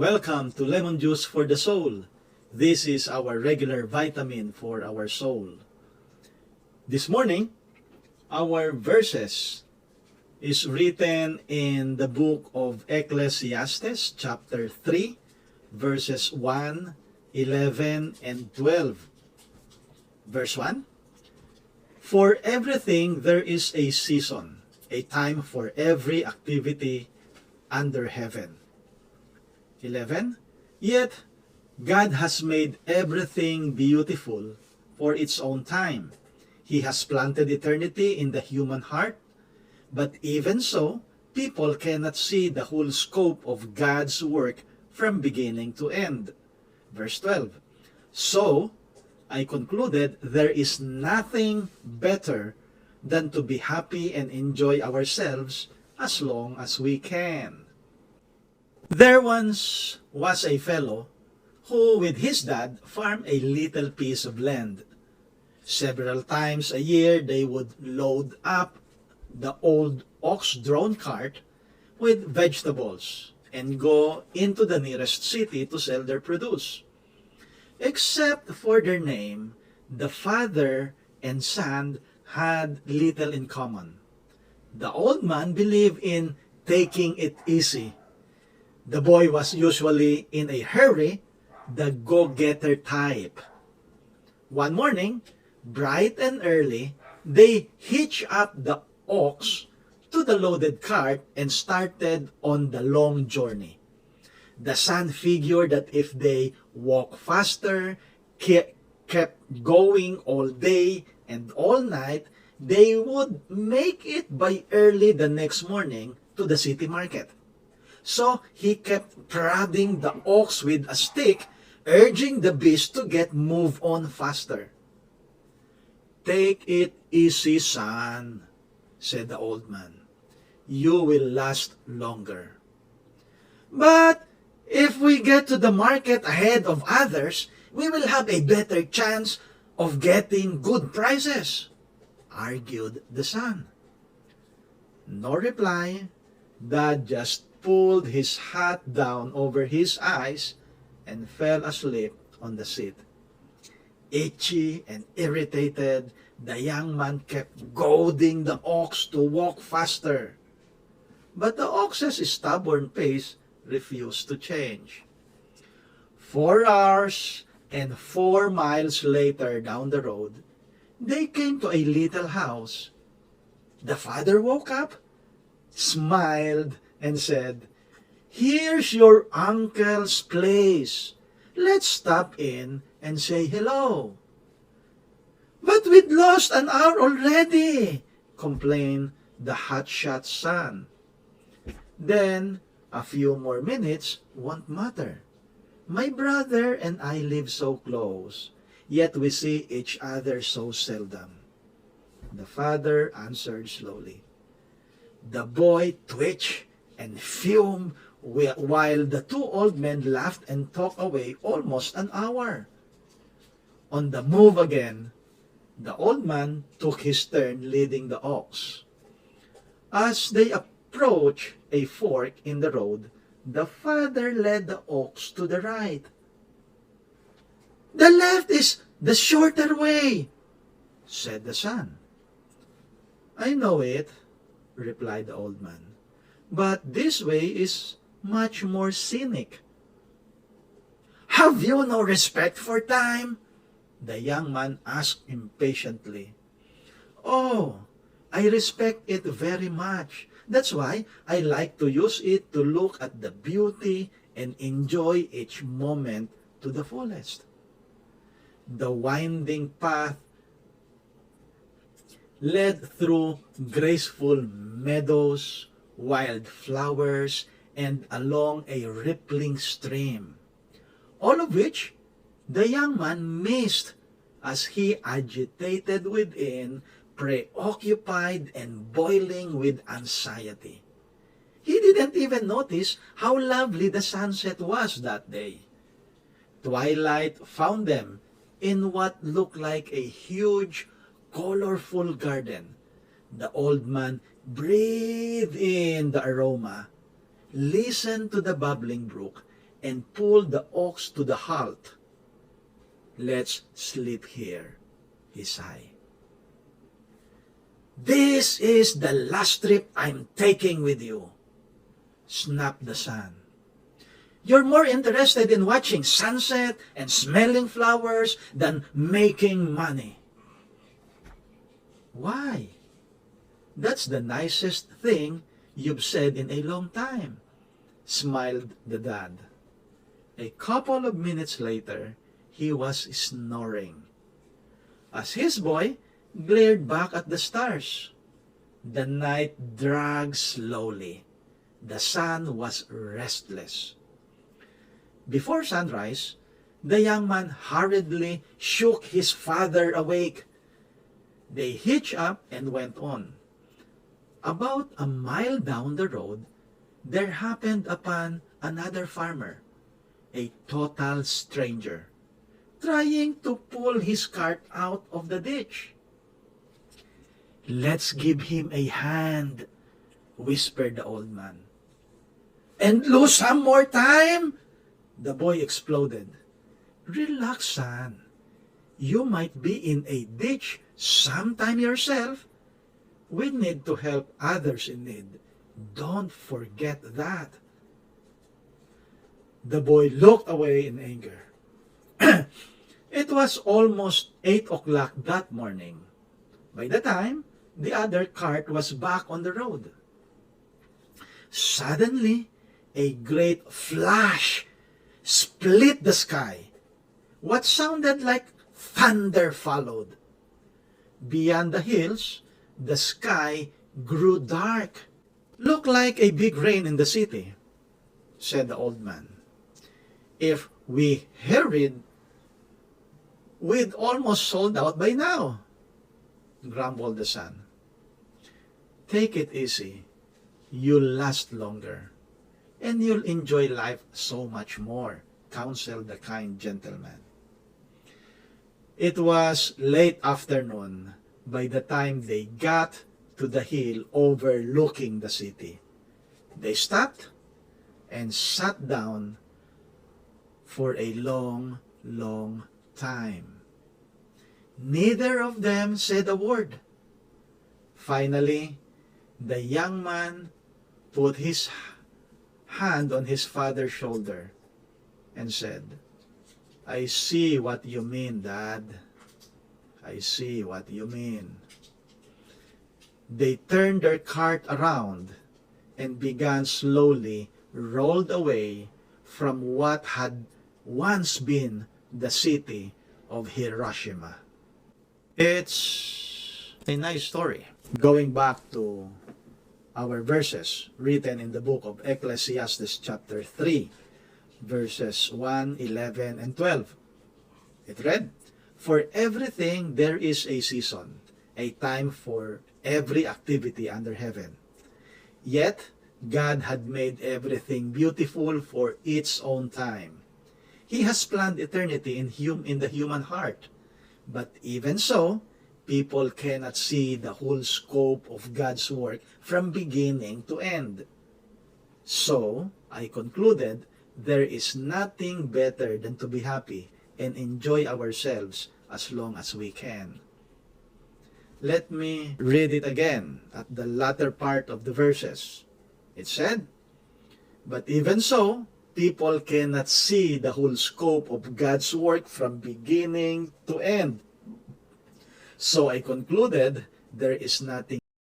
Welcome to Lemon Juice for the Soul. This is our regular vitamin for our soul. This morning, our verses is written in the book of Ecclesiastes, chapter 3, verses 1, 11, and 12. Verse 1, For everything there is a season, a time for every activity under heaven. 11. Yet God has made everything beautiful for its own time. He has planted eternity in the human heart, but even so, people cannot see the whole scope of God's work from beginning to end. Verse 12. So, I concluded there is nothing better than to be happy and enjoy ourselves as long as we can. There once was a fellow who with his dad farmed a little piece of land. Several times a year they would load up the old ox-drawn cart with vegetables and go into the nearest city to sell their produce. Except for their name, the father and son had little in common. The old man believed in taking it easy. The boy was usually in a hurry, the go-getter type. One morning, bright and early, they hitched up the ox to the loaded cart and started on the long journey. The son figured that if they walked faster, kept going all day and all night, they would make it by early the next morning to the city market. So he kept prodding the ox with a stick, urging the beast to move on faster. Take it easy, son, said the old man. You will last longer. But if we get to the market ahead of others, we will have a better chance of getting good prices, argued the son. No reply. Dad just pulled his hat down over his eyes and fell asleep on the seat. Itchy and irritated, the young man kept goading the ox to walk faster. But the ox's stubborn pace refused to change. 4 hours and 4 miles later down the road, they came to a little house. The father woke up, smiled, and said, Here's your uncle's place. Let's stop in and say hello. But we'd lost an hour already, complained the hotshot son. Then, a few more minutes won't matter. My brother and I live so close, yet we see each other so seldom. The father answered slowly. The boy twitched and fumed while the 2 old men laughed and talked away almost an hour. On the move again, the old man took his turn leading the ox. As they approached a fork in the road, the father led the ox to the right. The left is the shorter way, said the son. I know it, replied the old man. But this way is much more scenic. Have you no respect for time? The young man asked impatiently. Oh, I respect it very much. That's why I like to use it to look at the beauty and enjoy each moment to the fullest. The winding path led through graceful meadows, wild flowers, and along a rippling stream, all of which the young man missed as he agitated within, preoccupied and boiling with anxiety. He didn't even notice how lovely the sunset was that day. Twilight found them in what looked like a huge, colorful garden. The old man breathed in the aroma, listened to the bubbling brook, and pulled the ox to the halt. "Let's sleep here," he sighed. "This is the last trip I'm taking with you," snapped the son. "You're more interested in watching sunset and smelling flowers than making money." "Why? That's the nicest thing you've said in a long time," smiled the dad. A couple of minutes later, he was snoring. As his boy glared back at the stars, the night dragged slowly. The sun was restless. Before sunrise, the young man hurriedly shook his father awake. They hitched up and went on. About a mile down the road, there happened upon another farmer, a total stranger, trying to pull his cart out of the ditch. "Let's give him a hand," whispered the old man. "And lose some more time?" the boy exploded. "Relax, son. You might be in a ditch sometime yourself. We need to help others in need. Don't forget that." The boy looked away in anger. It was almost 8 o'clock that morning. By the time the other cart was back on the road, suddenly a great flash split the sky. What sounded like thunder followed. Beyond the hills, the sky grew dark. "Looked like a big rain in the city," said the old man. "If we hurried, we'd almost sold out by now," grumbled the son. "Take it easy. You'll last longer, and you'll enjoy life so much more," counseled the kind gentleman. It was late afternoon by the time they got to the hill overlooking the city. They stopped and sat down for a long, long time. Neither of them said a word. Finally, the young man put his hand on his father's shoulder and said, "I see what you mean, Dad. I see what you mean." They turned their cart around and began slowly rolled away from what had once been the city of Hiroshima. It's a nice story. Going back to our verses written in the book of Ecclesiastes chapter 3, verses 1, 11, and 12. It read, "For everything there is a season, a time for every activity under heaven. Yet God had made everything beautiful for its own time. He has planned eternity in the human heart. But even so, people cannot see the whole scope of God's work from beginning to end. So, I concluded, there is nothing better than to be happy and enjoy ourselves as long as we can." Let me read it again at the latter part of the verses. It said, "But even so, people cannot see the whole scope of God's work from beginning to end. So I concluded there is nothing